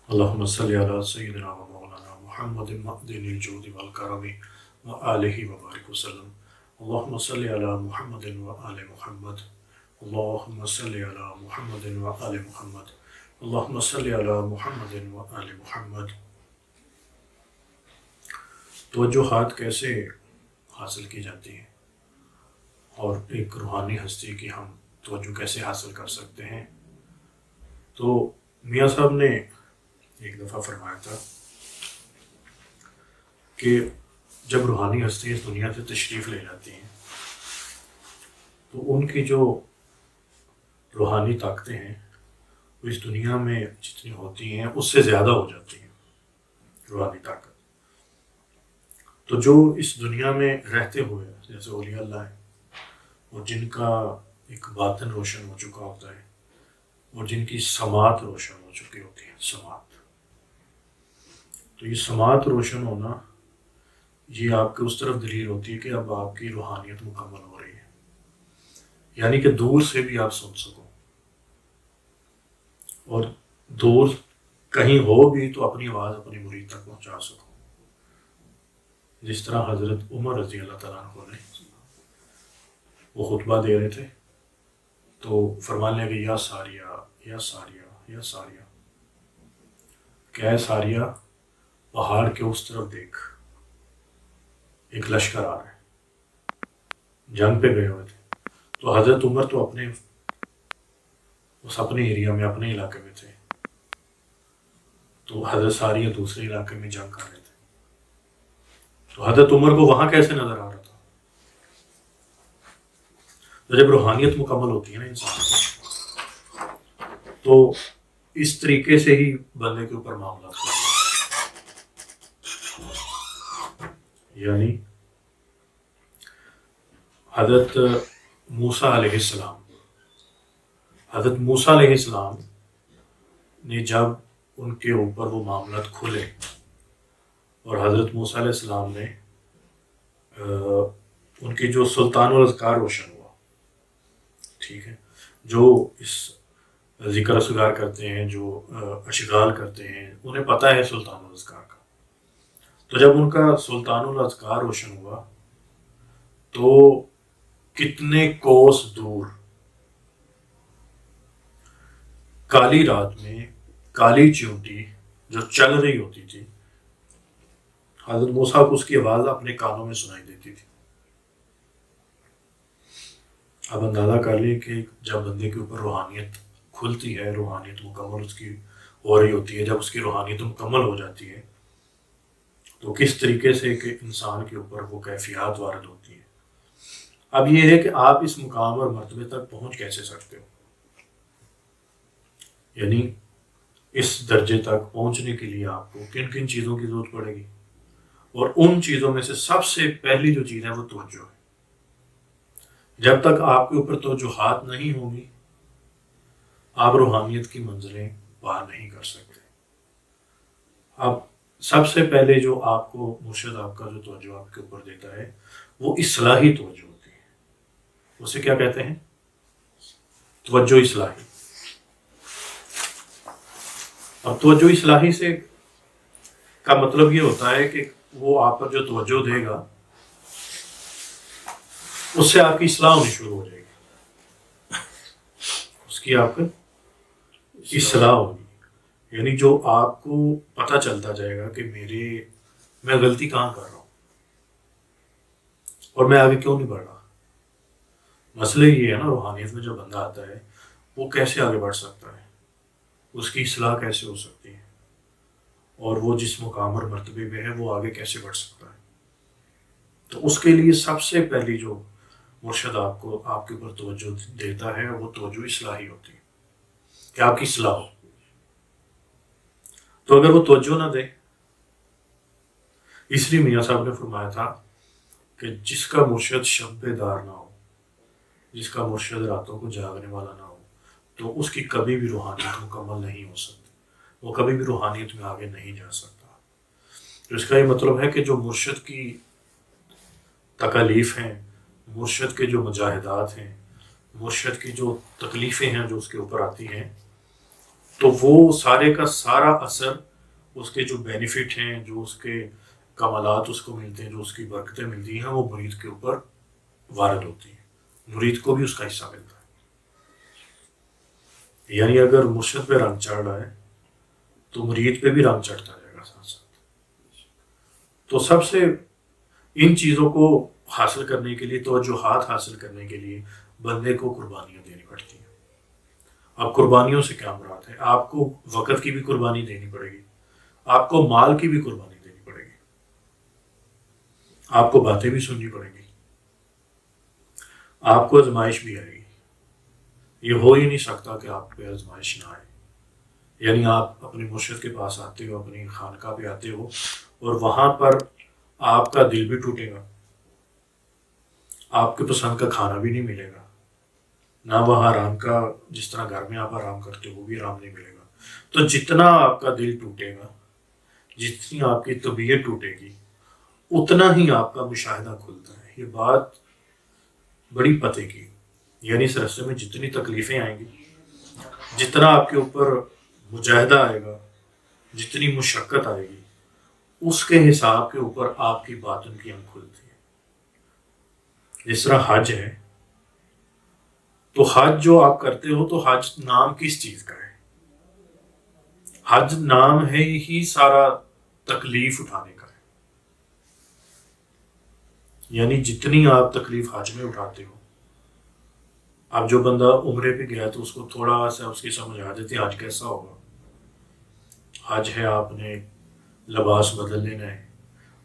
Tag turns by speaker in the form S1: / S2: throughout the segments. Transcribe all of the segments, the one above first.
S1: اللهم صل على سيدنا ومولانا محمد معدن الجود والكرم وآله وبارك وسلم. اللهم صل على محمد وآل محمد. اللهم صل على محمد وآل محمد. اللهم صل على محمد وآل محمد. توجہات کیسے حاصل کی جاتی ہیں اور ایک روحانی ہستی کی ہم توجہ کیسے حاصل کر سکتے ہیں؟ تو میاں صاحب نے ایک دفعہ فرمایا تھا کہ جب روحانی ہستی اس دنیا سے تشریف لے جاتی ہیں تو ان کی جو روحانی طاقتیں ہیں وہ اس دنیا میں جتنی ہوتی ہیں اس سے زیادہ ہو جاتی ہیں روحانی طاقت. تو جو اس دنیا میں رہتے ہوئے جیسے اولیاء اللہ ہیں اور جن کا ایک باطن روشن ہو چکا ہوتا ہے اور جن کی سماعت روشن ہو چکی ہوتی ہے سماعت، تو یہ سماعت روشن ہونا یہ آپ کے اس طرف دلیل ہوتی ہے کہ اب آپ کی روحانیت مکمل ہو رہی ہے، یعنی کہ دور سے بھی آپ سن سکو اور دور کہیں ہو بھی تو اپنی آواز اپنی مرید تک پہنچا سکو. جس طرح حضرت عمر رضی اللہ تعالیٰ عنہ نے وہ خطبہ دے رہے تھے تو فرمانے لگے یا ساریہ یا ساریہ یا ساریہ، کیا ہے ساریہ؟ پہاڑ کے اس طرف دیکھ، ایک لشکر آ رہا ہے، جنگ پہ گئے ہوئے تھے. تو حضرت عمر تو اپنے ایریا میں اپنے علاقے میں تھے، تو حضرت ساریہ دوسرے علاقے میں جنگ کر رہے تھے. تو حضرت عمر کو وہاں کیسے نظر آ رہا تھا؟ تو جب روحانیت مکمل ہوتی ہے نا انسان تو اس طریقے سے ہی بندے کے اوپر معاملات ہوتے ہیں. یعنی حضرت موسیٰ علیہ السلام نے جب ان کے اوپر وہ معاملات کھلے اور حضرت موسیٰ علیہ السلام نے ان کی جو سلطان الاذکار روشن ہوا، ٹھیک ہے، جو اس ذکر اسگار کرتے ہیں، جو اشغال کرتے ہیں، انہیں پتہ ہے سلطان الاذکار کا. تو جب ان کا سلطان الاذکار روشن ہوا تو کتنے کوس دور کالی رات میں کالی چیونٹی جو چل رہی ہوتی تھی، حضرت موسیٰ کو اس کی آواز اپنے کانوں میں سنائی دیتی تھی. اب اندازہ کر لیں کہ جب بندے کے اوپر روحانیت کھلتی ہے، روحانیت مکمل اس کی ہو رہی ہوتی ہے، جب اس کی روحانیت مکمل ہو جاتی ہے تو کس طریقے سے کہ انسان کے اوپر وہ کیفیات وارد ہوتی ہیں. اب یہ ہے کہ آپ اس مقام اور مرتبے تک پہنچ کیسے سکتے ہو، یعنی اس درجے تک پہنچنے کے لیے آپ کو کن کن چیزوں کی ضرورت پڑے گی، اور ان چیزوں میں سے سب سے پہلی جو چیز ہے وہ توجہ ہے. جب تک آپ کے اوپر توجہات نہیں ہوں گی آپ روحانیت کی منزلیں پار نہیں کر سکتے. اب سب سے پہلے جو آپ کو مرشد آپ کا جو توجہ آپ کے اوپر دیتا ہے وہ اصلاحی توجہ ہوتی ہے. اسے کیا کہتے ہیں؟ توجہ اصلاحی. اب توجہ اصلاحی سے کا مطلب یہ ہوتا ہے کہ وہ آپ پر جو توجہ دے گا اس سے آپ کی اصلاح ہونی شروع ہو جائے گی، اس کی آپ کا اصلاح ہوگی. یعنی جو آپ کو پتہ چلتا جائے گا کہ میں غلطی کہاں کر رہا ہوں اور میں آگے کیوں نہیں بڑھ رہا. مسئلہ یہ ہے نا، روحانیت میں جو بندہ آتا ہے وہ کیسے آگے بڑھ سکتا ہے، اس کی اصلاح کیسے ہو سکتی ہے، اور وہ جس مقام اور مرتبے میں ہے وہ آگے کیسے بڑھ سکتا ہے. تو اس کے لیے سب سے پہلی جو مرشد آپ کے اوپر توجہ دیتا ہے وہ توجہ اصلاحی ہوتی ہے کہ آپ کی اصلاح ہو. تو اگر وہ توجہ نہ دے، اس لیے میاں صاحب نے فرمایا تھا کہ جس کا مرشد شب بیدار نہ ہو، جس کا مرشد راتوں کو جاگنے والا نہ ہو تو اس کی کبھی بھی روحانیت مکمل نہیں ہو سکتی، وہ کبھی بھی روحانیت میں آگے نہیں جا سکتا. تو اس کا یہ مطلب ہے کہ جو مرشد کی تکالیف ہیں، مرشد کے جو مجاہدات ہیں، مرشد کی جو تکلیفیں ہیں جو اس کے اوپر آتی ہیں، تو وہ سارے کا سارا اثر، اس کے جو بینیفٹ ہیں، جو اس کے کمالات اس کو ملتے ہیں، جو اس کی برکتیں ملتی ہیں، وہ مرید کے اوپر وارد ہوتی ہیں، مرید کو بھی اس کا حصہ ملتا ہے۔ یعنی اگر مرشد پہ رنگ چڑھ رہا ہے تو مرید پہ بھی رنگ چڑھتا جائے گا ساتھ ساتھ۔ تو سب سے ان چیزوں کو حاصل کرنے کے لیے، توجہات حاصل کرنے کے لیے بندے کو قربانیاں دینی پڑتی ہیں۔ اب قربانیوں سے کیا مراد ہے؟ آپ کو وقت کی بھی قربانی دینی پڑے گی، آپ کو مال کی بھی قربانی دینی پڑے گی، آپ کو باتیں بھی سننی پڑیں گی، آپ کو آزمائش بھی آئے گی۔ یہ ہو ہی نہیں سکتا کہ آپ پہ آزمائش نہ آئے۔ یعنی آپ اپنے مرشد کے پاس آتے ہو، اپنی خانقاہ پہ آتے ہو، اور وہاں پر آپ کا دل بھی ٹوٹے گا، آپ کے پسند کا کھانا بھی نہیں ملے گا، نہ وہاں آرام کا، جس طرح گھر میں آپ آرام کرتے ہو وہ بھی آرام نہیں ملے گا۔ تو جتنا آپ کا دل ٹوٹے گا، جتنی آپ کی طبیعت ٹوٹے گی، اتنا ہی آپ کا مشاہدہ کھلتا ہے۔ یہ بات بڑی پتے کی، یعنی اس راستے میں جتنی تکلیفیں آئیں گی، جتنا آپ کے اوپر مجاہدہ آئے گا، جتنی مشقت آئے گی، اس کے حساب کے اوپر آپ کی باطن کی آنکھ کھلتی ہے۔ جس طرح حج ہے، تو حج جو آپ کرتے ہو، تو حج نام کس چیز کا ہے؟ حج نام ہے ہی سارا تکلیف اٹھانے کا ہے۔ یعنی جتنی آپ تکلیف حج میں اٹھاتے ہو، اب جو بندہ عمرے پہ گیا تو اس کو تھوڑا سا اس کی سمجھ آ جاتی ہے حج کیسا ہوگا۔ حج ہے آپ نے لباس بدل لینا ہے،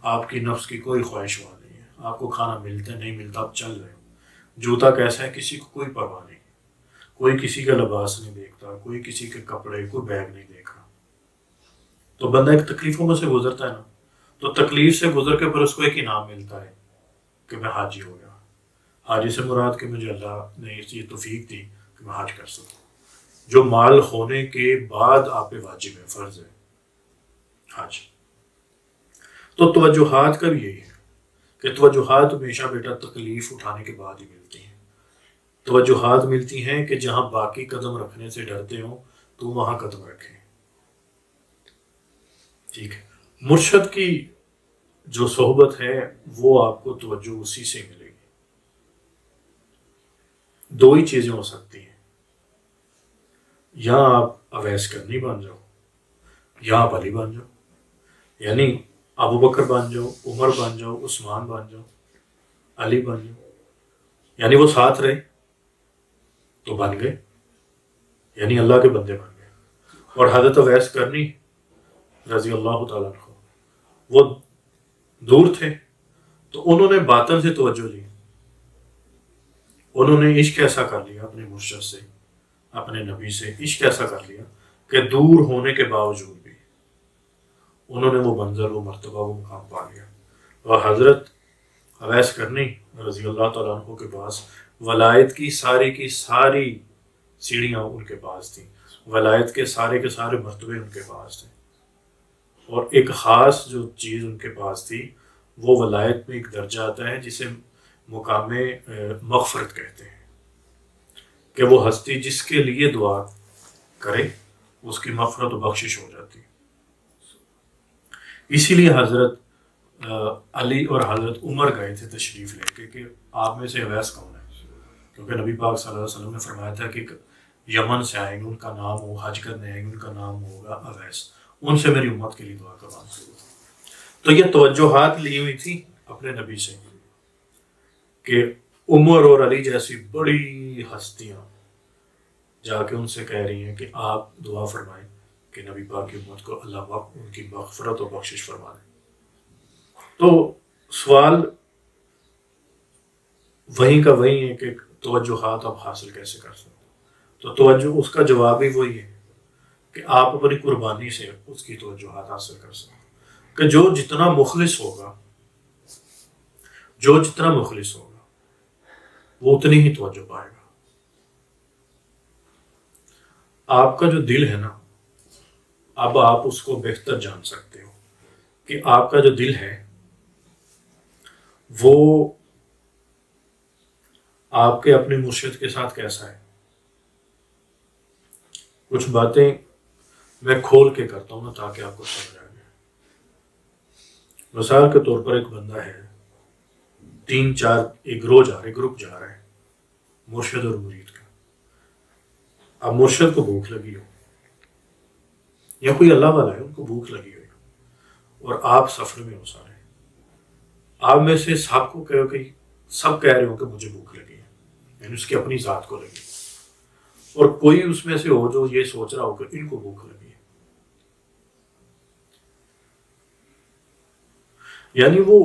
S1: آپ کی نفس کی کوئی خواہش وہاں نہیں ہے، آپ کو کھانا ملتا ہے نہیں ملتا آپ چل رہے ہو، جوتا کیسا ہے کسی کو کوئی پرواہ نہیں، کوئی کسی کا لباس نہیں دیکھتا، کوئی کسی کے کپڑے، کوئی بیگ نہیں دیکھ رہا۔ تو بندہ ایک تکلیفوں میں سے گزرتا ہے نا، تو تکلیف سے گزر کے پھر اس کو ایک انعام ملتا ہے کہ میں حاجی ہو گیا۔ حاجی سے مراد کہ مجھے اللہ نے یہ توفیق دی کہ میں حج کر سکوں، جو مال ہونے کے بعد آپ پہ واجب ہے، فرض ہے حج۔ تو توجہات کا بھی یہی ہے کہ توجہات ہمیشہ بیٹا تکلیف اٹھانے کے بعد ہی ملتی ہیں۔ توجہات ملتی ہیں کہ جہاں باقی قدم رکھنے سے ڈرتے ہوں تو وہاں قدم رکھیں۔ ٹھیک ہے، مرشد کی جو صحبت ہے وہ آپ کو توجہ اسی سے ملے گی۔ دو ہی چیزیں ہو سکتی ہیں، یا آپ اویس کرنی بن جاؤ، یا آپ علی بن جاؤ۔ یعنی ابو بکر بن جاؤ، عمر بن جاؤ، عثمان بن جاؤ، علی بن جاؤ۔ یعنی وہ ساتھ رہے تو بن گئے، یعنی اللہ کے بندے بن گئے۔ اور حضرت اویس کرنی رضی اللہ تعالیٰ عنہ، وہ دور تھے تو انہوں نے باطن سے توجہ لی، انہوں نے عشق ایسا کر لیا اپنے مرشد سے، اپنے نبی سے عشق ایسا کر لیا کہ دور ہونے کے باوجود بھی انہوں نے وہ منظر، وہ مرتبہ، وہ مقام پا لیا۔ اور حضرت اویس کرنی رضی اللہ تعالیٰ عنہ کے پاس ولایت کی ساری سیڑھیاں ان کے پاس تھیں، ولایت کے سارے مرتبے ان کے پاس تھے۔ اور ایک خاص جو چیز ان کے پاس تھی، وہ ولایت میں ایک درجہ آتا ہے جسے مقام مغفرت کہتے ہیں، کہ وہ ہستی جس کے لیے دعا کرے اس کی مغفرت و بخشش ہو جاتی۔ اسی لیے حضرت علی اور حضرت عمر گئے تھے تشریف لے کے کہ آپ میں سے اویس کون ہے، کیونکہ نبی پاک صلی اللہ علیہ وسلم نے فرمایا تھا کہ یمن سے آئیں گے، ان کا نام ہو، حج کرنے آئیں گے، ان کا نام ہوگا اویس، ان سے میری امت کے لیے دعا کروانا۔ تو یہ توجہات لی ہوئی تھی اپنے نبی سے کہ عمر اور علی جیسی بڑی ہستیاں جا کے ان سے کہہ رہی ہیں کہ آپ دعا فرمائیں کہ نبی پاک کی امت کو اللہ پاک ان کی مغفرت و بخشش فرما دیں۔ تو سوال وہیں کا وہیں ہے کہ توجہات آپ حاصل کیسے کر سکتے؟ تو توجہ، اس کا جواب ہی وہی ہے کہ آپ اپنی قربانی سے اس کی توجہات حاصل کر سکتے، کہ جو جتنا مخلص ہوگا، جو جتنا مخلص ہوگا وہ اتنی ہی توجہ پائے گا۔ آپ کا جو دل ہے نا، اب آپ اس کو بہتر جان سکتے ہو کہ آپ کا جو دل ہے وہ آپ کے اپنے مرشد کے ساتھ کیسا ہے۔ کچھ باتیں میں کھول کے کرتا ہوں نا تاکہ آپ کو سمجھ آ جائے۔ مثال کے طور پر ایک بندہ ہے، 3 4 ایک گروپ جا رہا ہے مرشد اور مرید کا۔ اب مرشد کو بھوک لگی ہو یا کوئی اللہ والا ہے ان کو بھوک لگی ہوئی اور آپ سفر میں ہو سارے، آپ میں سے سب کو سب کہہ رہے ہو کہ مجھے بھوک لگی ہے، یعنی اس کی اپنی ذات کو لگی، اور کوئی اس میں سے ہو جو یہ سوچ رہا ہو کہ ان کو بھوک لگی ہے، یعنی وہ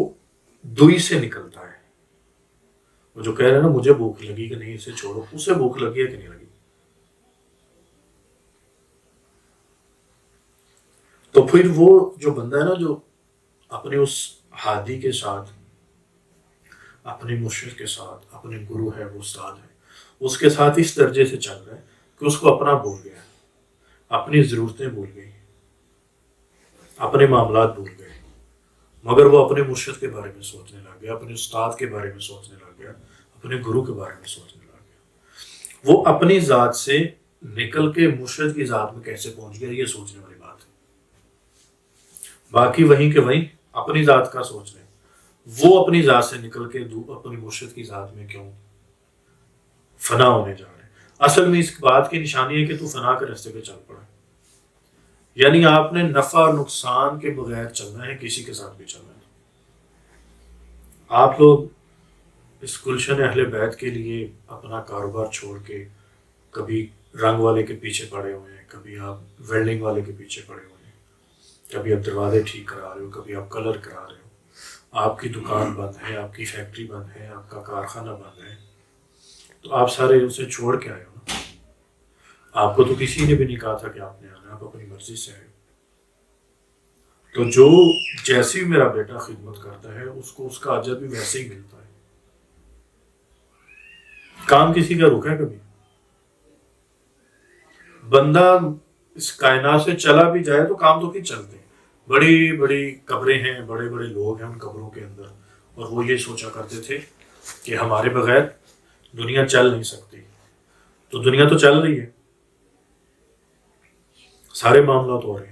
S1: دوئی سے نکلتا ہے۔ وہ جو کہہ رہے ہیں نا مجھے بھوک لگی کہ نہیں اسے چھوڑو، اسے بھوک لگی ہے کہ نہیں لگی؟ تو پھر وہ جو بندہ ہے نا جو اپنے اس ہادی کے ساتھ، اپنے مرشد کے ساتھ، اپنے گرو ہے وہ استاد ہے، اس کے ساتھ اس درجے سے چل رہا ہے کہ اس کو اپنا بھول گیا، اپنی ضرورتیں بھول گئی، اپنے معاملات بھول گئے، مگر وہ اپنے مرشد کے بارے میں سوچنے لگ گیا، اپنے استاد کے بارے میں سوچنے لگ گیا، اپنے گرو کے بارے میں سوچنے لگ گیا۔ وہ اپنی ذات سے نکل کے مرشد کی ذات میں کیسے پہنچ گیا، یہ سوچنے والی بات ہے۔ باقی وہیں کے وہیں اپنی ذات کا سوچ رہے ہیں، وہ اپنی ذات سے نکل کے اپنی مرشد کی ذات میں کیوں فنا ہونے جا رہے ہیں۔ اصل میں اس بات کی نشانی ہے کہ تو فنا کے راستے پہ چل پڑا، یعنی آپ نے نفع اور نقصان کے بغیر چلنا ہے، کسی کے ساتھ بھی چلنا ہے۔ آپ لوگ اس گلشن اہل بیت کے لیے اپنا کاروبار چھوڑ کے کبھی رنگ والے کے پیچھے پڑے ہوئے ہیں، کبھی آپ ویلڈنگ والے کے پیچھے پڑے ہوئے ہیں، کبھی آپ دروازے ٹھیک کرا رہے ہو، کبھی آپ کلر کرا رہے ہو، آپ کی دکان بند ہے، آپ کی فیکٹری بند ہے، آپ کا کارخانہ بند ہے، تو آپ سارے اسے چھوڑ کے آئے ہو نا۔ آپ کو تو کسی نے بھی نہیں کہا تھا کہ آپ نے آنا، آپ اپنی مرضی سے آئے ہو۔ تو جو جیسی میرا بیٹا خدمت کرتا ہے اس کو اس کا اجر بھی ویسے ہی ملتا ہے۔ کام کسی کا رکا ہے کبھی؟ بندہ اس کائنات سے چلا بھی جائے تو کام تو پھر چلتے ہیں۔ بڑی بڑی قبریں ہیں، بڑے بڑے لوگ ہیں ان قبروں کے اندر، اور وہ یہ سوچا کرتے تھے کہ ہمارے بغیر دنیا چل نہیں سکتی، تو دنیا تو چل رہی ہے، سارے معاملات ہو رہے ہیں۔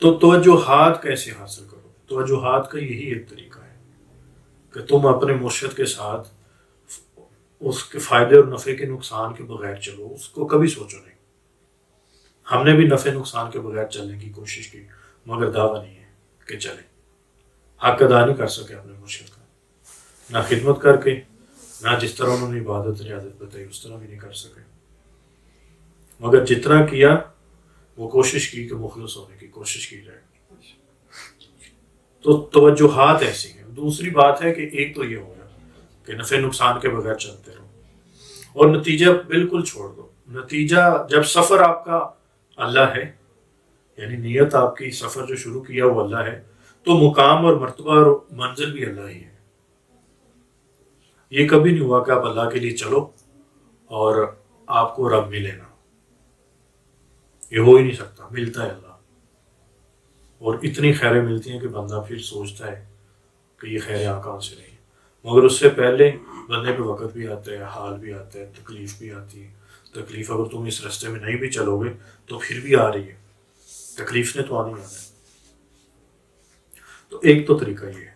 S1: تو توجہات کیسے حاصل کرو؟ توجہات کا یہی ایک طریقہ ہے کہ تم اپنے مرشد کے ساتھ اس کے فائدے اور نفع کے نقصان کے بغیر چلو، اس کو کبھی سوچو نہیں۔ ہم نے بھی نفع نقصان کے بغیر چلنے کی کوشش کی، مگر دعویٰ نہیں ہے کہ چلیں۔ حق ادا نہیں کر سکے اپنے مرشد کا، نہ خدمت کر کے، نہ جس طرح انہوں نے عبادت ریاضت بتائی اس طرح بھی نہیں کر سکے، مگر جتنا کیا وہ کوشش کی کہ مخلص ہونے کی کوشش کی جائے۔ تو توجہات ایسی ہیں۔ دوسری بات ہے کہ ایک تو یہ ہوگا کہ نفع نقصان کے بغیر چلتے رہو اور نتیجہ بالکل چھوڑ دو۔ نتیجہ جب سفر آپ کا اللہ ہے، یعنی نیت آپ کی سفر جو شروع کیا وہ اللہ ہے، تو مقام اور مرتبہ اور منزل بھی اللہ ہی ہے۔ یہ کبھی نہیں ہوا کہ آپ اللہ کے لیے چلو اور آپ کو رب ملے نا، یہ ہو ہی نہیں سکتا، ملتا ہے اللہ، اور اتنی خیریں ملتی ہیں کہ بندہ پھر سوچتا ہے کہ یہ خیریں کہاں سے رہی ہیں، مگر اس سے پہلے بندے پہ وقت بھی آتا ہے، حال بھی آتا ہے، تکلیف بھی آتی ہے۔ تکلیف اگر تم اس راستے میں نہیں بھی چلو گے تو پھر بھی آ رہی ہے، تکلیف نے تو آنا ہی آنا ہے۔ تو ایک تو طریقہ یہ ہے۔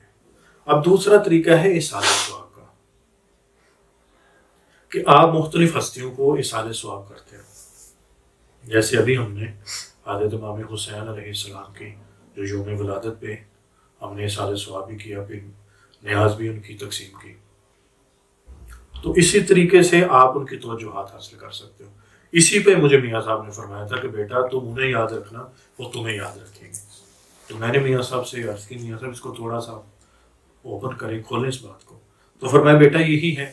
S1: اب دوسرا طریقہ ہے اصالہ ثواب کا، کہ آپ مختلف ہستیوں کو اصالہ ثواب کرتے ہیں۔ جیسے ابھی ہم نے حضرت امام حسین علیہ السلام کی جو یوم ولادت پہ ہم نے اصالہ ثواب بھی کیا، پھر نیاز بھی ان کی تقسیم کی۔ تو اسی طریقے سے آپ ان کی توجہات حاصل کر سکتے ہو۔ اسی پہ مجھے میاں صاحب نے فرمایا تھا کہ بیٹا تم انہیں یاد رکھنا، وہ تمہیں یاد رکھیں گے۔ تو میں نے میاں صاحب سے عرض کی، میاں صاحب اس کو تھوڑا سا اوپن کریں، کھولیں اس بات کو۔ تو فرمایا بیٹا یہی ہے،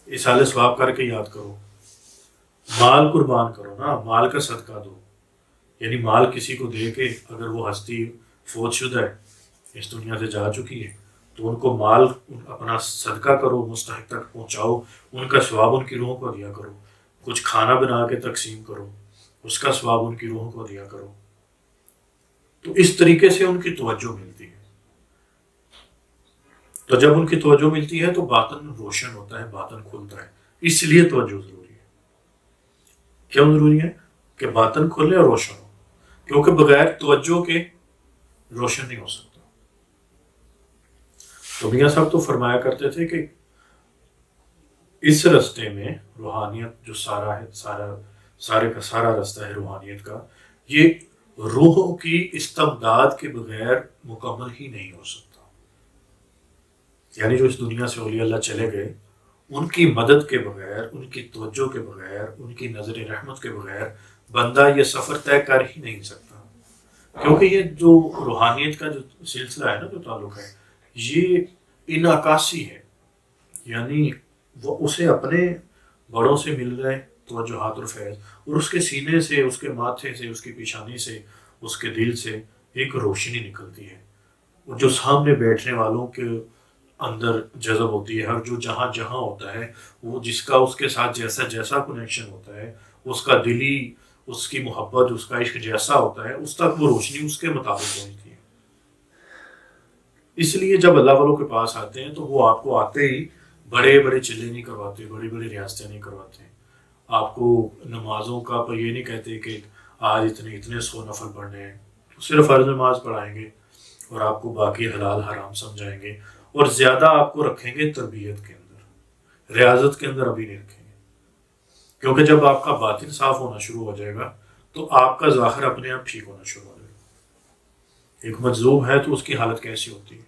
S1: اصالہ ثواب کر کے یاد کرو، مال قربان کرو نا، مال کا صدقہ دو، یعنی مال کسی کو دے کے اگر وہ ہستی فوت شدہ ہے، اس دنیا سے جا چکی ہے، تو ان کو مال اپنا صدقہ کرو، مستحق تک پہنچاؤ، ان کا ثواب ان کی روحوں کو دیا کرو، کچھ کھانا بنا کے تقسیم کرو، اس کا ثواب ان کی روحوں کو دیا کرو۔ تو اس طریقے سے ان کی توجہ ملتی ہے۔ تو جب ان کی توجہ ملتی ہے تو باطن روشن ہوتا ہے، باطن کھلتا ہے، اس لیے توجہ ضروری ہے۔ کیوں ضروری ہے؟ کہ باطن کھلے اور روشن ہو، کیونکہ بغیر توجہ کے روشن نہیں ہو سکتا۔ تو میاں صاحب تو فرمایا کرتے تھے کہ اس رستے میں روحانیت جو سارے کا سارا رستہ ہے روحانیت کا، یہ روحوں کی استمداد کے بغیر مکمل ہی نہیں ہو سکتا۔ یعنی جو اس دنیا سے اولیاء اللہ چلے گئے، ان کی مدد کے بغیر، ان کی توجہ کے بغیر، ان کی نظر رحمت کے بغیر بندہ یہ سفر طے کر ہی نہیں سکتا۔ کیونکہ یہ جو روحانیت کا جو سلسلہ ہے نا، جو تعلق ہے، یہ انعکاسی ہے۔ یعنی وہ اسے اپنے بڑوں سے مل رہے توجہات اور فیض، اور اس کے سینے سے، اس کے ماتھے سے، اس کی پیشانی سے، اس کے دل سے ایک روشنی نکلتی ہے، اور جو سامنے بیٹھنے والوں کے اندر جذب ہوتی ہے، اور جو جہاں جہاں ہوتا ہے، وہ جس کا اس کے ساتھ جیسا جیسا کنیکشن ہوتا ہے، اس کا دلی، اس کی محبت، اس کا عشق جیسا ہوتا ہے، اس تک وہ روشنی اس کے مطابق پہنچتی ہے۔ اس لیے جب اللہ والوں کے پاس آتے ہیں تو وہ آپ کو آتے ہی بڑے بڑے چلے نہیں کرواتے، بڑی بڑی ریاستیں نہیں کرواتے، آپ کو نمازوں کا پر یہ نہیں کہتے کہ آج اتنے 100 نفل پڑھنے ہیں، صرف فرض نماز پڑھائیں گے، اور آپ کو باقی حلال حرام سمجھائیں گے، اور زیادہ آپ کو رکھیں گے تربیت کے اندر، ریاضت کے اندر ابھی نہیں رکھیں گے، کیونکہ جب آپ کا باطن صاف ہونا شروع ہو جائے گا تو آپ کا ظاہر اپنے آپ ٹھیک ہونا شروع ہو جائے گا۔ ایک مجذوب ہے تو اس کی حالت کیسی ہوتی ہے،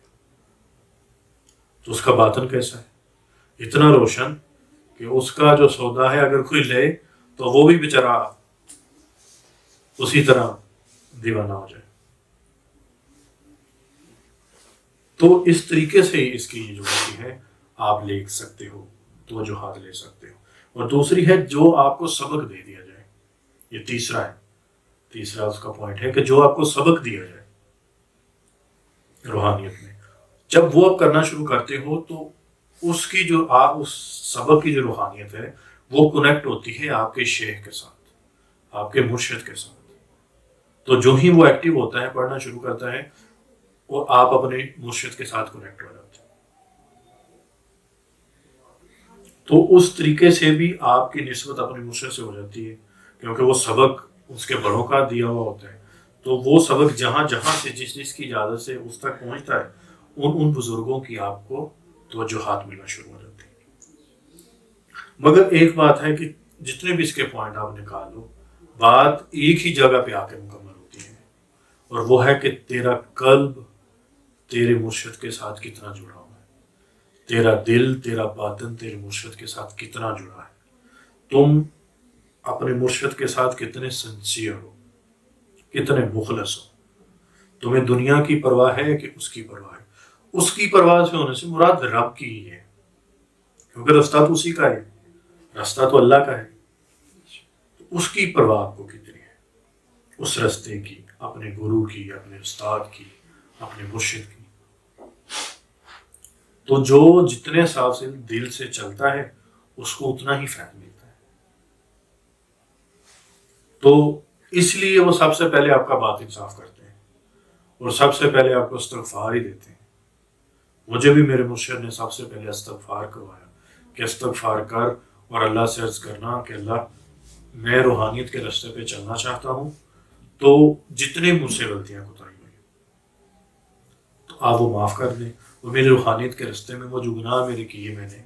S1: تو اس کا باطن کیسا ہے؟ اتنا روشن کہ اس کا جو سودا ہے اگر کوئی لے تو وہ بھی بیچارہ اسی طرح دیوانہ ہو جائے۔ تو اس طریقے سے اس کی جو ہوتی ہے آپ لے سکتے ہو، توجہات لے سکتے ہو۔ اور دوسری ہے جو آپ کو سبق دے دیا جائے، یہ تیسرا ہے، تیسرا اس کا پوائنٹ ہے کہ جو آپ کو سبق دیا جائے روحانیت میں، جب وہ آپ کرنا شروع کرتے ہو تو اس کی جو اس سبق کی جو روحانیت ہے وہ کنیکٹ ہوتی ہے آپ کے شیخ کے ساتھ، آپ کے مرشد کے ساتھ۔ تو جو ہی وہ ایکٹیو ہوتا ہے، پڑھنا شروع کرتا ہے، اور آپ اپنے مرشد کے ساتھ کنیکٹ ہو جاتے ہیں۔ تو اس طریقے سے بھی آپ کی نسبت اپنے مرشد سے ہو جاتی ہے، کیونکہ وہ سبق اس کے بڑوں کا دیا ہوا ہوتا ہے، تو وہ سبق جہاں جہاں سے جس کی اجازت سے اس تک پہنچتا ہے، ان بزرگوں کی آپ کو توجہات ملنا شروع ہو جاتی ہے۔ مگر ایک بات ہے کہ جتنے بھی اس کے پوائنٹ آپ نکال لو، بات ایک ہی جگہ پہ آ کے مکمل ہوتی ہے، اور وہ ہے کہ تیرا قلب تیرے مرشد کے ساتھ کتنا جڑا ہوا ہے، تیرا دل، تیرا باطن تیرے مرشد کے ساتھ کتنا جڑا ہے، تم اپنے مرشد کے ساتھ کتنے سنسیئر ہو، کتنے مخلص ہو، تمہیں دنیا کی پرواہ ہے کہ اس کی پرواہ ہے؟ اس کی پرواہ سے ہونے سے مراد رب کی ہی ہے، کیونکہ رستہ تو اسی کا ہے، رستہ تو اللہ کا ہے، تو اس کی پرواہ آپ کو کتنی ہے، اس رستے کی، اپنے گرو کی، اپنے استاد کی، اپنے مرشد کی۔ تو جو جتنے صاف سے دل سے چلتا ہے اس کو اتنا ہی فائدہ ملتا ہے۔ تو اس لیے وہ سب سے پہلے آپ کا باطن صاف کرتے ہیں، اور سب سے پہلے آپ کو استغفار ہی دیتے ہیں۔ مجھے بھی میرے مرشد نے سب سے پہلے استغفار کروایا کہ استغفار کر، اور اللہ سے عرض کرنا کہ اللہ میں روحانیت کے راستے پہ چلنا چاہتا ہوں، تو جتنے مجھ سے غلطیاں کوتاہی ہوئی تو آپ وہ معاف کر دیں، اور میری روحانیت کے راستے میں وہ جو گناہ میرے کیے میں نے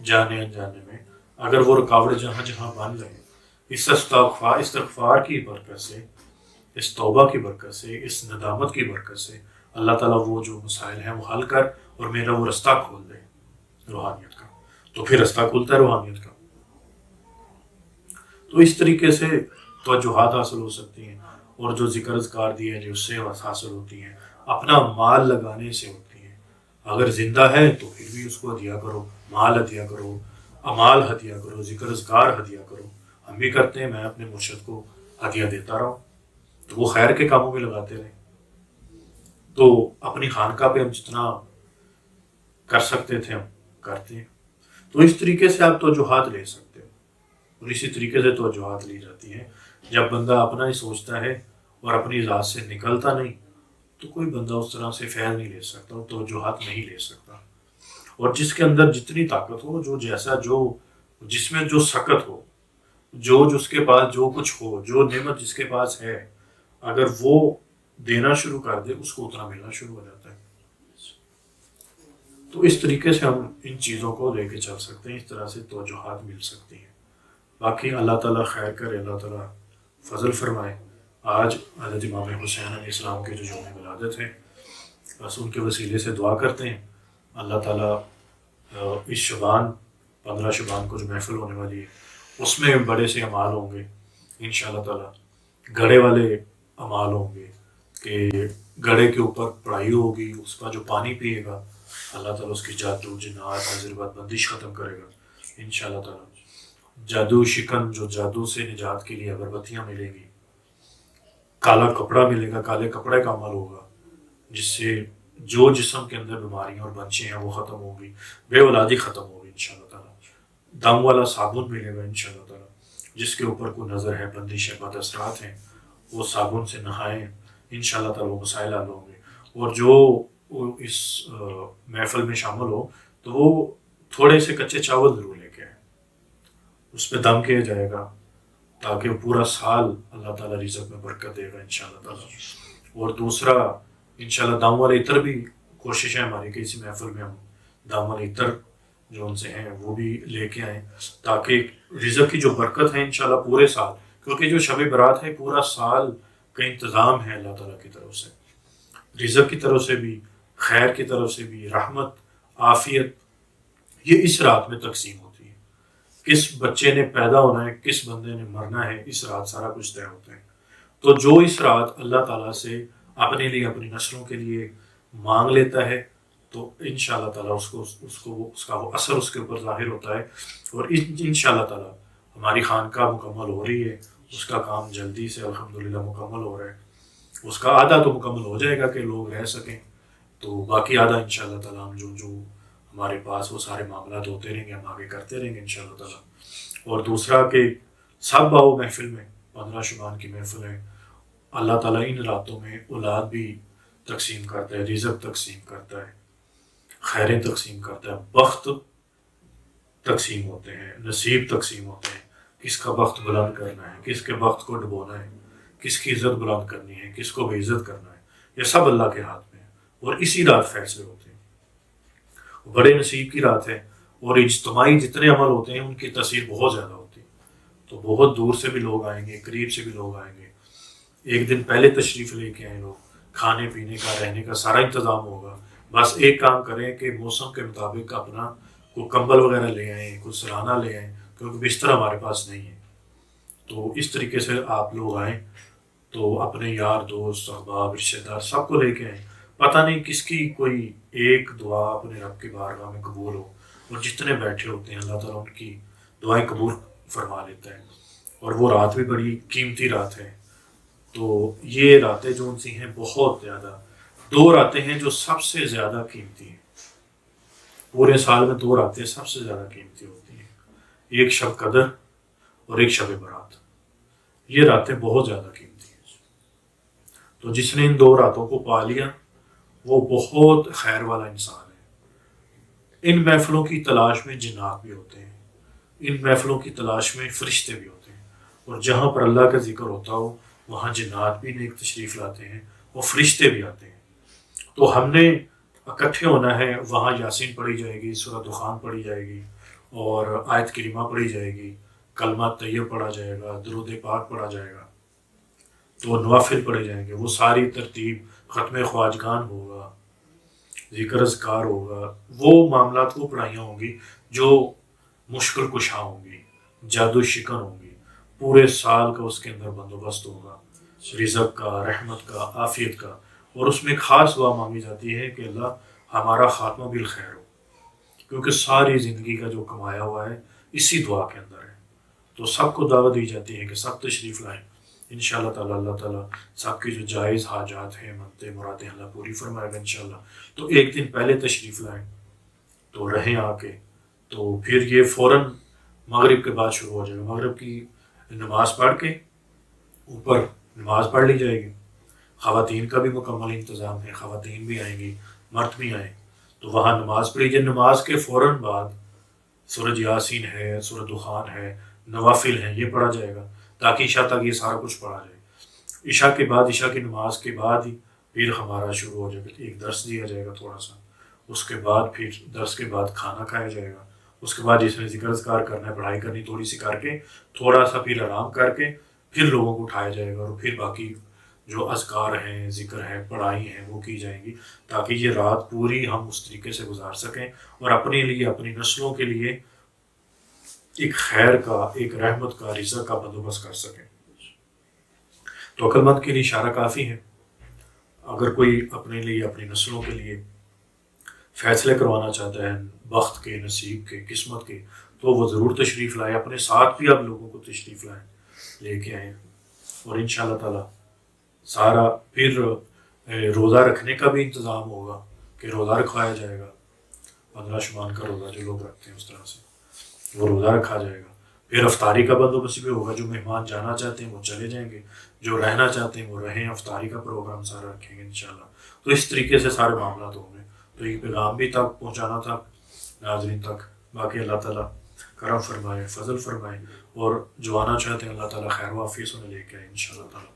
S1: جانے انجانے میں، اگر وہ رکاوٹ جہاں جہاں بن رہے، اس استغفار کی برکت سے، اس توبہ کی برکت سے، اس ندامت کی برکت سے اللہ تعالیٰ وہ جو مسائل ہیں وہ حل کر اور میرا وہ رستہ کھول دے روحانیت کا، تو پھر رستہ کھلتا ہے روحانیت کا۔ تو اس طریقے سے توجہات حاصل ہو سکتی ہیں، اور جو ذکر اذکار دی ہے جو اس سے حاصل ہوتی ہیں، اپنا مال لگانے سے ہوتی ہیں۔ اگر زندہ ہے تو پھر بھی اس کو ہدیہ کرو، مال ہدیہ کرو، اعمال ہدیہ کرو، ذکر اذکار ہدیہ کرو۔ ہم بھی کرتے ہیں، میں اپنے مرشد کو ہدیہ دیتا رہا ہوں، تو وہ خیر کے کاموں میں لگاتے رہے۔ تو اپنی خانقاہ پہ ہم جتنا کر سکتے تھے ہم کرتے ہیں۔ تو اس طریقے سے آپ توجہات لے سکتے ہو، اور اسی طریقے سے توجہات لی جاتی ہیں۔ جب بندہ اپنا ہی سوچتا ہے اور اپنی ذات سے نکلتا نہیں، تو کوئی بندہ اس طرح سے فیض نہیں لے سکتا، اور توجہات نہیں لے سکتا۔ اور جس کے اندر جتنی طاقت ہو، جو جس میں جو سکت ہو، جو جس کے پاس جو کچھ ہو، جو نعمت جس کے پاس ہے، اگر وہ دینا شروع کر دے اس کو اتنا ملنا شروع ہو جاتا ہے۔ تو اس طریقے سے ہم ان چیزوں کو لے کے چل سکتے ہیں، اس طرح سے توجہات مل سکتی ہیں۔ باقی اللہ تعالیٰ خیر کرے، اللہ تعالیٰ فضل فرمائے۔ آج حضرت امام حسین علیہ السلام کے جو یوم ولادت ہے، بس ان کے وسیلے سے دعا کرتے ہیں اللہ تعالیٰ اس شبان 15 شبان کو جو محفل ہونے والی ہے اس میں بڑے سے اعمال ہوں گے انشاءاللہ تعالیٰ، گڑھے والے اعمال ہوں گے کہ گڑھے کے اوپر پڑھائی ہوگی، اس کا جو پانی پیے گا اللہ تعالیٰ اس کی جادو جنات حضرت بندش ختم کرے گا انشاءاللہ تعالیٰ۔ جادو شکن جو جادو سے نجات کے لیے اگربتیاں ملیں گی، کالا کپڑا ملے گا، کالے کپڑے کا عمل ہوگا جس سے جو جسم کے اندر بیماریاں اور بنچے ہیں وہ ختم ہوں گی، بے اولادی ختم ہوگی انشاءاللہ تعالیٰ۔ دم والا صابن ملے گا انشاءاللہ تعالیٰ، جس کے اوپر کوئی نظر ہے، بندش ہے، بد اثرات ہیں، وہ صابن سے نہائیں انشاءاللہ تعالیٰ، وہ مسائل حل ہوں گے۔ اور جو اس محفل میں شامل ہو تو وہ تھوڑے سے کچے چاول ضرور لے کے آئیں، اس پہ دم کیا جائے گا تاکہ پورا سال اللہ تعالیٰ رزق میں برکت دے گا انشاءاللہ تعالیٰ۔ اور دوسرا انشاءاللہ دم والے عطر بھی کوشش ہے ہماری کہ اسی محفل میں ہم دم والے عطر جو ان سے ہیں وہ بھی لے کے آئیں تاکہ رزق کی جو برکت ہے انشاءاللہ پورے سال، کیونکہ جو شب برات ہے پورا سال کا انتظام ہے اللہ تعالیٰ کی طرف سے، رزق کی طرف سے بھی، خیر کی طرف سے بھی، رحمت، عافیت، یہ اس رات میں تقسیم ہوتی ہے۔ کس بچے نے پیدا ہونا ہے، کس بندے نے مرنا ہے، اس رات سارا کچھ طے ہوتا ہے۔ تو جو اس رات اللہ تعالیٰ سے اپنے لیے، اپنی نسلوں کے لیے مانگ لیتا ہے تو انشاءاللہ تعالیٰ اس کا وہ اثر اس کے اوپر ظاہر ہوتا ہے، اور انشاءاللہ تعالیٰ ہماری خانقاہ مکمل ہو رہی ہے، اس کا کام جلدی سے الحمدللہ مکمل ہو رہا ہے۔ اس کا آدھا تو مکمل ہو جائے گا کہ لوگ رہ سکیں، تو باقی آدھا انشاءاللہ تعالیٰ ہم جو ہمارے پاس وہ سارے معاملات ہوتے رہیں گے، ہم آگے کرتے رہیں گے انشاءاللہ تعالیٰ۔ اور دوسرا کہ سب آؤ محفل میں، 15 شبان کی محفل ہے، اللہ تعالیٰ ان راتوں میں اولاد بھی تقسیم کرتا ہے، رزق تقسیم کرتا ہے، خیریں تقسیم کرتا ہے، بخت تقسیم ہوتے ہیں، نصیب تقسیم ہوتے ہیں، کس کا بخت بلند کرنا ہے، کس کے بخت کو ڈبونا ہے، کس کی عزت بلند کرنی ہے، کس کو بے عزت کرنا ہے، یہ سب اللہ کے ہاتھ میں ہے، اور اسی رات فیصلے ہوتے ہیں۔ بڑے نصیب کی رات ہے، اور اجتماعی جتنے عمل ہوتے ہیں ان کی تاثیر بہت زیادہ ہوتی ہے، تو بہت دور سے بھی لوگ آئیں گے، قریب سے بھی لوگ آئیں گے، ایک دن پہلے تشریف لے کے آئیں، لوگ کھانے پینے کا، رہنے کا سارا انتظام ہوگا۔ بس ایک کام کریں کہ موسم کے مطابق اپنا کوئی کمبل وغیرہ لے آئیں، کوئی سرہانہ لے آئیں، کیونکہ بستر ہمارے پاس نہیں ہے۔ تو اس طریقے سے آپ لوگ آئیں تو اپنے یار دوست احباب رشتہ دار سب کو لے کے آئیں، پتہ نہیں کس کی کوئی ایک دعا اپنے رب کی بارگاہ میں قبول ہو، اور جتنے بیٹھے ہوتے ہیں اللہ تعالیٰ ان کی دعائیں قبول فرما لیتا ہے، اور وہ رات بھی بڑی قیمتی رات ہے۔ تو یہ راتیں جو ان سی ہیں بہت زیادہ، دو راتیں ہیں جو سب سے زیادہ قیمتی ہیں، پورے سال میں دو راتیں سب سے زیادہ قیمتی ہوتی ہیں، ایک شب قدر اور ایک شب برات، یہ راتیں بہت زیادہ قیمتی ہیں۔ تو جس نے ان دو راتوں کو پا لیا وہ بہت خیر والا انسان ہے۔ ان محفلوں کی تلاش میں جنات بھی ہوتے ہیں، ان محفلوں کی تلاش میں فرشتے بھی ہوتے ہیں، اور جہاں پر اللہ کا ذکر ہوتا ہو وہاں جنات بھی نیک تشریف لاتے ہیں اور فرشتے بھی آتے ہیں۔ تو ہم نے اکٹھے ہونا ہے، وہاں یاسین پڑھی جائے گی، سورہ دخان پڑھی جائے گی، اور آیت کریمہ پڑھی جائے گی، کلمہ طیب پڑھا جائے گا، درود پاک پڑھا جائے گا، تو نوافل پڑھے جائیں گے، وہ ساری ترتیب، ختم خواجگان ہوگا، ذکر اذکار ہوگا، وہ معاملات، وہ پڑھائیاں ہوں گی جو مشکل کشا ہوں گی، جادو شکن ہوں گی، پورے سال کا اس کے اندر بندوبست ہوگا، رزق کا، رحمت کا، عافیت کا، اور اس میں ایک خاص دعا مانگی جاتی ہے کہ اللہ ہمارا خاتمہ بالخیر ہو، کیونکہ ساری زندگی کا جو کمایا ہوا ہے اسی دعا کے اندر ہے۔ تو سب کو دعوت دی جاتی ہے کہ سب تشریف لائیں انشاءاللہ تعالیٰ، اللہ تعالیٰ سب کی جو جائز حاجات ہیں، منتیں، مرادیں اللہ پوری فرمائے گا انشاءاللہ۔ تو ایک دن پہلے تشریف لائیں تو رہیں آ کے، تو پھر یہ فوراً مغرب کے بعد شروع ہو جائے گا، مغرب کی نماز پڑھ کے اوپر نماز پڑھ لی جائے گی، خواتین کا بھی مکمل انتظام ہے، خواتین بھی آئیں گی، مرد بھی آئیں، تو وہاں نماز پڑھی جائے۔ نماز کے فوراً بعد سورج یاسین ہے، سورہ دخان ہے، نوافل ہیں یہ پڑھا جائے گا، تاکہ عشاء تک یہ سارا کچھ پڑھا جائے۔ عشاء کے بعد، عشاء کی نماز کے بعد ہی پھر ہمارا شروع ہو جائے گا، ایک درس دیا جائے گا تھوڑا سا، اس کے بعد پھر درس کے بعد کھانا کھایا جائے گا، اس کے بعد جس نے ذکر اذکار کرنا ہے، پڑھائی کرنی تھوڑی سی کر کے، تھوڑا سا پھر آرام کر کے پھر لوگوں کو اٹھایا جائے گا، اور پھر باقی جو اذکار ہیں، ذکر ہے، پڑھائی ہیں، وہ کی جائیں گی، تاکہ یہ رات پوری ہم اس طریقے سے گزار سکیں اور اپنے لیے، اپنی نسلوں کے لیے ایک خیر کا، ایک رحمت کا، رزق کا بندوبست کر سکیں۔ تو عقل مند کے لیے اشارہ کافی ہے۔ اگر کوئی اپنے لیے، اپنی نسلوں کے لیے فیصلے کروانا چاہتا ہے، بخت کے، نصیب کے، قسمت کے، تو وہ ضرور تشریف لائے، اپنے ساتھ بھی آپ لوگوں کو تشریف لائیں، لے کے آئیں، اور انشاءاللہ تعالی سارا پھر روزہ رکھنے کا بھی انتظام ہوگا کہ روزہ رکھوایا جائے گا، 15 شبان کا روزہ جو لوگ رکھتے ہیں اس طرح سے وہ روزہ رکھا جائے گا۔ پھر افطاری کا بندوبست بھی ہوگا، جو مہمان جانا چاہتے ہیں وہ چلے جائیں گے، جو رہنا چاہتے ہیں وہ رہیں، افطاری کا پروگرام سارا رکھیں گے انشاءاللہ۔ تو اس طریقے سے سارے معاملات ہوں گے۔ تو یہ پیغام بھی تک پہنچانا تھا ناظرین تک۔ باقی اللہ تعالیٰ کرم فرمائے، فضل فرمائے، اور جو آنا چاہتے ہیں اللہ تعالیٰ خیر و عافیت سے انہیں لے کے آئے انشاءاللہ تعالیٰ۔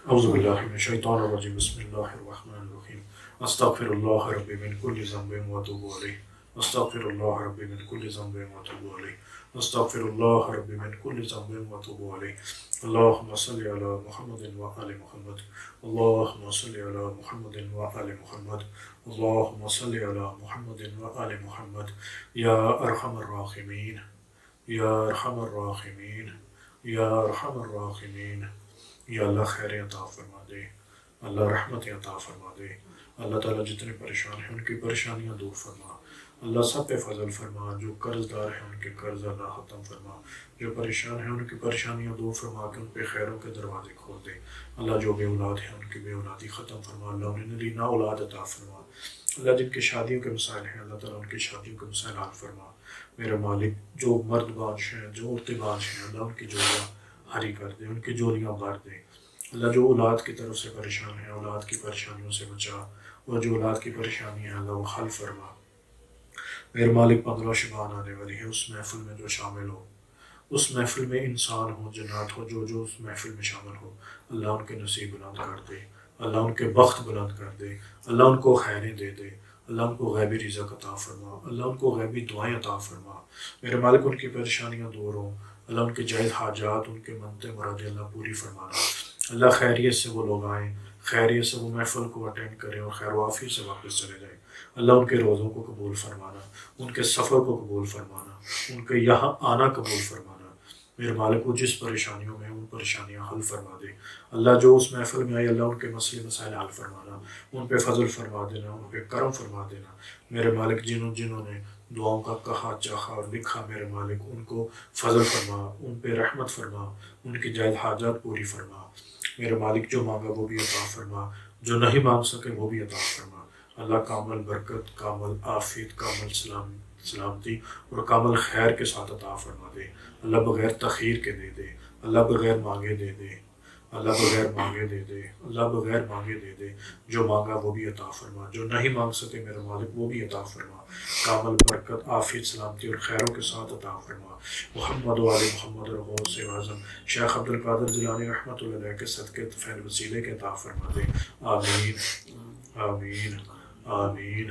S1: اعوذ باللہ من الشیطان الرجیم، بسم اللہ الرحمن الرحیم۔ استغفر اللہ ربی من کل ذنب واتوب الیہ، استغفر اللہ ربی من کل ذنب واتوب الیہ، استغفر اللہ ربی من کل ذنب واتوب الیہ۔ اللہم صلی علی محمد وآل محمد، اللہم صلی علی محمد وآل محمد، اللہم صلی علی محمد وآل محمد، یا ارحم الراحمین، یا ارحم الراحمین، یا ارحم الراحمین۔ یا اللہ خیر عطا فرما دے، اللہ رحمت عطا فرما دے، اللہ تعالیٰ جتنے پریشان ہیں ان کی پریشانیاں دور فرما، اللہ سب پہ فضل فرما، جو قرض دار ہیں ان کے قرض اللہ ختم فرما، جو پریشان ہیں ان کی پریشانیاں دور فرما کے ان پہ خیروں کے دروازے کھول دے، اللہ جو بے اولاد ہیں ان کی بے اولادی ختم فرما، اللہ انہیں نرینہ اولاد عطا فرما، اللہ جن کی شادیوں کے مسائل ہیں اللہ تعالیٰ ان کی شادیوں کے مسائل حل فرما، میرے مالک جو مرد بانش ہیں، جو عورتیں بانش ہیں، اللہ ان کی جولیاں ہری کر دے، ان کی جولیاں بھر دے، اللہ جو اولاد کی طرف سے پریشان ہے اولاد کی پریشانیوں سے بچا، اور جو اولاد کی پریشانی ہے اللہ وہ حل فرما۔ میرے مالک 15 شبان آنے والی ہے، اس محفل میں جو شامل ہو، اس محفل میں انسان ہو، جنات ہو، جو اس محفل میں شامل ہو، اللہ ان کے نصیب بلند کر دے، اللہ ان کے بخت بلند کر دے، اللہ ان کو خیریں دے دے، اللہ ان کو غیبی رزق عطا فرما، اللہ ان کو غیبی دعائیں عطا فرما، میرے مالک ان کی پریشانیاں دور ہوں، اللہ ان کے جائز حاجات، ان کے منتیں مرادیں اللہ پوری فرمانا، اللہ خیریت سے وہ لوگ آئیں، خیریت سے وہ محفل کو اٹینڈ کریں اور خیر و عافیت سے واپس چلے جائیں، اللہ ان کے روزوں کو قبول فرمانا، ان کے سفر کو قبول فرمانا، ان کے یہاں آنا قبول فرمانا، میرے مالک کو جس پریشانیوں میں ان پریشانیاں حل فرما دے، اللہ جو اس محفل میں آئے اللہ ان کے مسئلے مسائل حل فرمانا، ان پہ فضل فرما دینا، ان پہ کرم فرما دینا، میرے مالک جنہوں نے دعاؤں کا کہا، چاہا اور لکھا، میرے مالک ان کو فضل فرما، ان پہ رحمت فرما، ان کی جائز حاجات پوری فرما، میرے مالک جو مانگا وہ بھی عطا فرما، جو نہیں مانگ سکے وہ بھی عطا فرما، اللہ کامل برکت، کامل عافیت، کامل سلامتی اور کامل خیر کے ساتھ عطا فرما دے، اللہ بغیر تخیر کے دے دے، اللہ بغیر مانگے دے دے، اللہ بغیر مانگے دے دے، اللہ بغیر مانگے دے دے، جو مانگا وہ بھی عطا فرما، جو نہیں مانگ سکے میرے مالک وہ بھی عطا فرما، کامل برکت، عافیت، سلامتی اور خیروں کے ساتھ عطا فرما، محمد و آل محمد اور غوث اعظم شیخ عبد القادر جیلانی رحمۃ اللہ علیہ کے صدقے طفیل وسیلے کے عطا فرما دے، آمین آمین آمین۔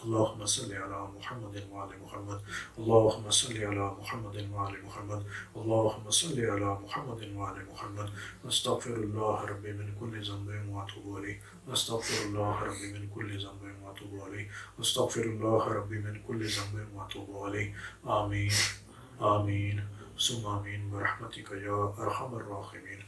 S1: اللہم صلی علی محمد وآل محمد، اللہم صلی علی محمد وآل محمد، اللہم صلی علی محمد وآل محمد، استغفر اللہ ربی من کل ذنب واتوب الیہ، استغفر اللہ ربی من کل ذنب واتوب الیہ، استغفر اللہ ربی من کل ذنب واتوب الیہ، آمین آمین ثم آمین برحمتک یا ارحم الراحمین۔